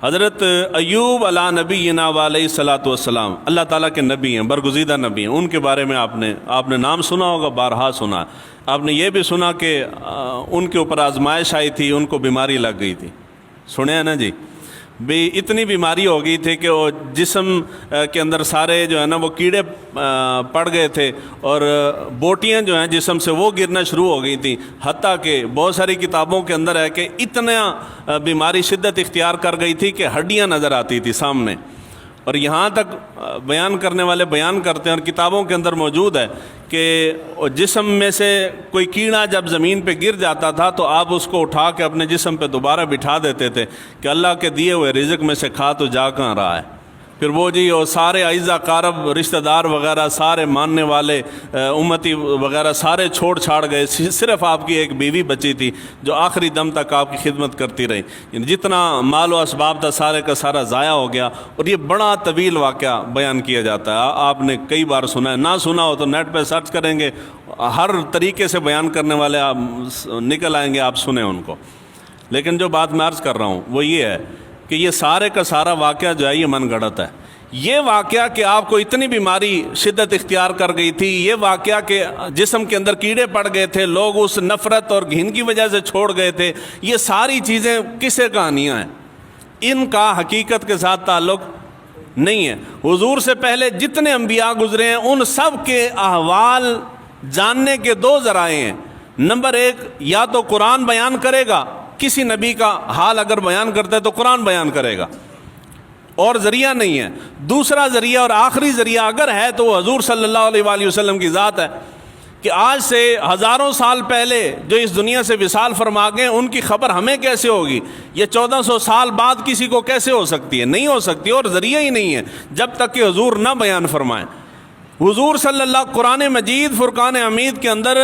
حضرت ایوب علیہ نبینا علیہ صلاۃ والسلام اللہ تعالیٰ کے نبی ہیں، برگزیدہ نبی ہیں. ان کے بارے میں آپ نے نام سنا ہوگا، بارہا سنا. آپ نے یہ بھی سنا کہ ان کے اوپر آزمائش آئی تھی، ان کو بیماری لگ گئی تھی. سنے ہیں نا جی؟ بھی اتنی بیماری ہو گئی تھی کہ وہ جسم کے اندر سارے جو ہے نا وہ کیڑے پڑ گئے تھے، اور بوٹیاں جو ہیں جسم سے وہ گرنا شروع ہو گئی تھیں. حتیٰ کہ بہت ساری کتابوں کے اندر ہے کہ اتنا بیماری شدت اختیار کر گئی تھی کہ ہڈیاں نظر آتی تھی سامنے. اور یہاں تک بیان کرنے والے بیان کرتے ہیں، اور کتابوں کے اندر موجود ہے کہ جسم میں سے کوئی کیڑا جب زمین پہ گر جاتا تھا تو آپ اس کو اٹھا کے اپنے جسم پہ دوبارہ بٹھا دیتے تھے کہ اللہ کے دیے ہوئے رزق میں سے کھا تو جا کہاں رہا ہے. پھر وہ جی اور سارے اعزا قارب رشتہ دار وغیرہ سارے ماننے والے امتی وغیرہ سارے چھوڑ چھاڑ گئے. صرف آپ کی ایک بیوی بچی تھی جو آخری دم تک آپ کی خدمت کرتی رہی. جتنا مال و اسباب تھا سارے کا سارا ضائع ہو گیا. اور یہ بڑا طویل واقعہ بیان کیا جاتا ہے، آپ نے کئی بار سنا ہے. نہ سنا ہو تو نیٹ پہ سرچ کریں گے، ہر طریقے سے بیان کرنے والے آپ نکل آئیں گے، آپ سنیں ان کو. لیکن جو بات میں عرض کر رہا ہوں وہ یہ ہے کہ یہ سارے کا سارا واقعہ جو ہے یہ من گھڑت ہے. یہ واقعہ کہ آپ کو اتنی بیماری شدت اختیار کر گئی تھی، یہ واقعہ کہ جسم کے اندر کیڑے پڑ گئے تھے، لوگ اس نفرت اور گھن کی وجہ سے چھوڑ گئے تھے، یہ ساری چیزیں کسے کہانیاں ہیں؟ ان کا حقیقت کے ساتھ تعلق نہیں ہے. حضور سے پہلے جتنے انبیاء گزرے ہیں ان سب کے احوال جاننے کے دو ذرائع ہیں. نمبر ایک، یا تو قرآن بیان کرے گا، کسی نبی کا حال اگر بیان کرتا ہے تو قرآن بیان کرے گا، اور ذریعہ نہیں ہے. دوسرا ذریعہ اور آخری ذریعہ اگر ہے تو وہ حضور صلی اللہ علیہ وآلہ وسلم کی ذات ہے کہ آج سے ہزاروں سال پہلے جو اس دنیا سے وصال فرما گئے ان کی خبر ہمیں کیسے ہوگی؟ یہ 1400 سال بعد کسی کو کیسے ہو سکتی ہے؟ نہیں ہو سکتی، اور ذریعہ ہی نہیں ہے جب تک کہ حضور نہ بیان فرمائیں. حضور صلی اللہ قرآن مجید فرقان حمید کے اندر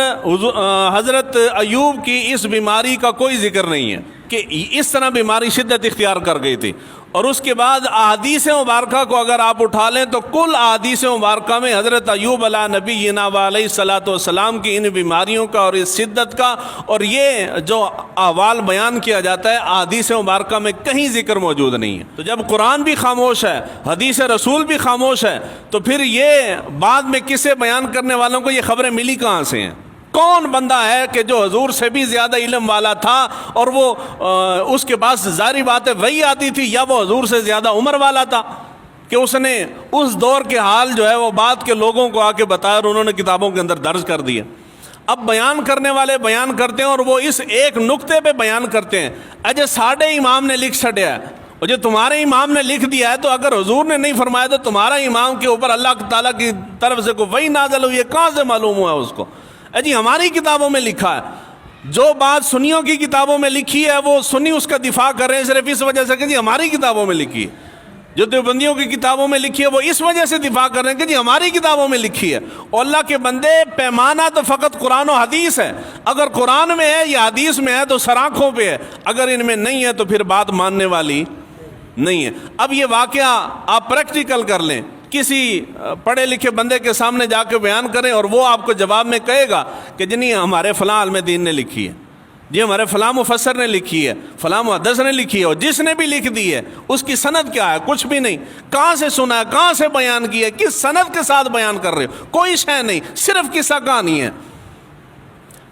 حضرت ایوب کی اس بیماری کا کوئی ذکر نہیں ہے کہ اس طرح بیماری شدت اختیار کر گئی تھی. اور اس کے بعد احادیث مبارکہ کو اگر آپ اٹھا لیں تو کل احادیث مبارکہ میں حضرت ایوب علیہ نبینا علیہ صلاۃ والسلام کی ان بیماریوں کا اور اس شدت کا اور یہ جو احوال بیان کیا جاتا ہے احادیث مبارکہ میں کہیں ذکر موجود نہیں ہے. تو جب قرآن بھی خاموش ہے، حدیث رسول بھی خاموش ہے، تو پھر یہ بعد میں کسے بیان کرنے والوں کو یہ خبریں ملی کہاں سے ہیں؟ کون بندہ ہے کہ جو حضور سے بھی زیادہ علم والا تھا اور وہ اس کے پاس ظاہری بات ہے وہی آتی تھی، یا وہ حضور سے زیادہ عمر والا تھا کہ اس نے اس دور کے حال جو ہے وہ بعد کے لوگوں کو آ کے بتایا اور انہوں نے کتابوں کے اندر درج کر دیا. اب بیان کرنے والے بیان کرتے ہیں اور وہ اس ایک نقطے پہ بیان کرتے ہیں. اجے ساڑھے امام نے لکھ چھڑیا ہے، اور جو تمہارے امام نے لکھ دیا ہے تو اگر حضور نے نہیں فرمایا تو تمہارا امام کے اوپر اللہ تعالیٰ کی طرف سے کوئی وحی نازل ہوئی ہے، کہاں سے معلوم ہوا اس کو؟ جی ہماری کتابوں میں لکھا ہے. جو بات سنیوں کی کتابوں میں لکھی ہے وہ سنی اس کا دفاع کر رہے ہیں صرف اس وجہ سے کہ جی ہماری کتابوں میں لکھی ہے. جو دیوبندیوں کی کتابوں میں لکھی ہے وہ اس وجہ سے دفاع کر رہے ہیں کہ جی ہماری کتابوں میں لکھی ہے. اور اللہ کے بندے، پیمانہ تو فقط قرآن و حدیث ہے. اگر قرآن میں ہے یا حدیث میں ہے تو سراخوں پہ ہے، اگر ان میں نہیں ہے تو پھر بات ماننے والی نہیں ہے. اب یہ واقعہ آپ پریکٹیکل کر لیں، کسی پڑھے لکھے بندے کے سامنے جا کے بیان کریں اور وہ آپ کو جواب میں کہے گا کہ جی نہیں ہمارے فلاں عالم دین نے لکھی ہے، جی ہمارے فلاں مفسر نے لکھی ہے، فلاں محدث نے لکھی ہے. اور جس نے بھی لکھ دی ہے اس کی سند کیا ہے؟ کچھ بھی نہیں. کہاں سے سنا ہے، کہاں سے بیان کیا ہے، کس سند کے ساتھ بیان کر رہے ہو؟ کوئی شے نہیں، صرف قصہ کہانی ہے.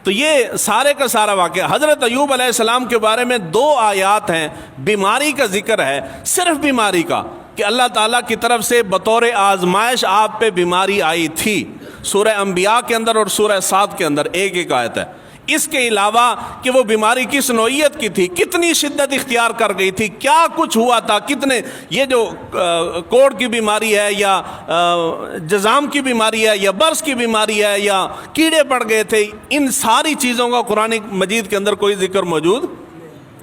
تو یہ سارے کا سارا واقعہ حضرت ایوب علیہ السلام کے بارے میں 2 آیات ہیں. بیماری کا ذکر ہے، صرف بیماری کا، کہ اللہ تعالیٰ کی طرف سے بطور آزمائش آپ پہ بیماری آئی تھی. سورہ انبیاء کے اندر اور سورہ صاد کے اندر ایک آیت ہے. اس کے علاوہ کہ وہ بیماری کس نوعیت کی تھی، کتنی شدت اختیار کر گئی تھی، کیا کچھ ہوا تھا، کتنے یہ جو کوڑ کی بیماری ہے یا جزام کی بیماری ہے یا برس کی بیماری ہے یا کیڑے پڑ گئے تھے، ان ساری چیزوں کا قرآن مجید کے اندر کوئی ذکر موجود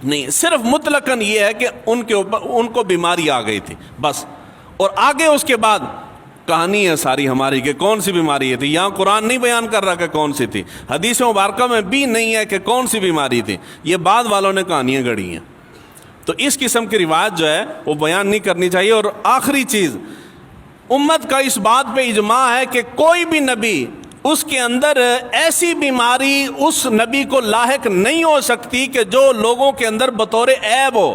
نہیں. صرف مطلقاً یہ ہے کہ ان کو بیماری آ گئی تھی بس. اور آگے اس کے بعد کہانی ہے ساری ہماری کہ کون سی بیماری تھی. یہاں قرآن نہیں بیان کر رہا کہ کون سی تھی، حدیث مبارکہ میں بھی نہیں ہے کہ کون سی بیماری تھی. یہ بعد والوں نے کہانیاں گڑھی ہیں. تو اس قسم کی روایت جو ہے وہ بیان نہیں کرنی چاہیے. اور آخری چیز، امت کا اس بات پہ اجماع ہے کہ کوئی بھی نبی اس کے اندر ایسی بیماری اس نبی کو لاحق نہیں ہو سکتی کہ جو لوگوں کے اندر بطور عیب ہو.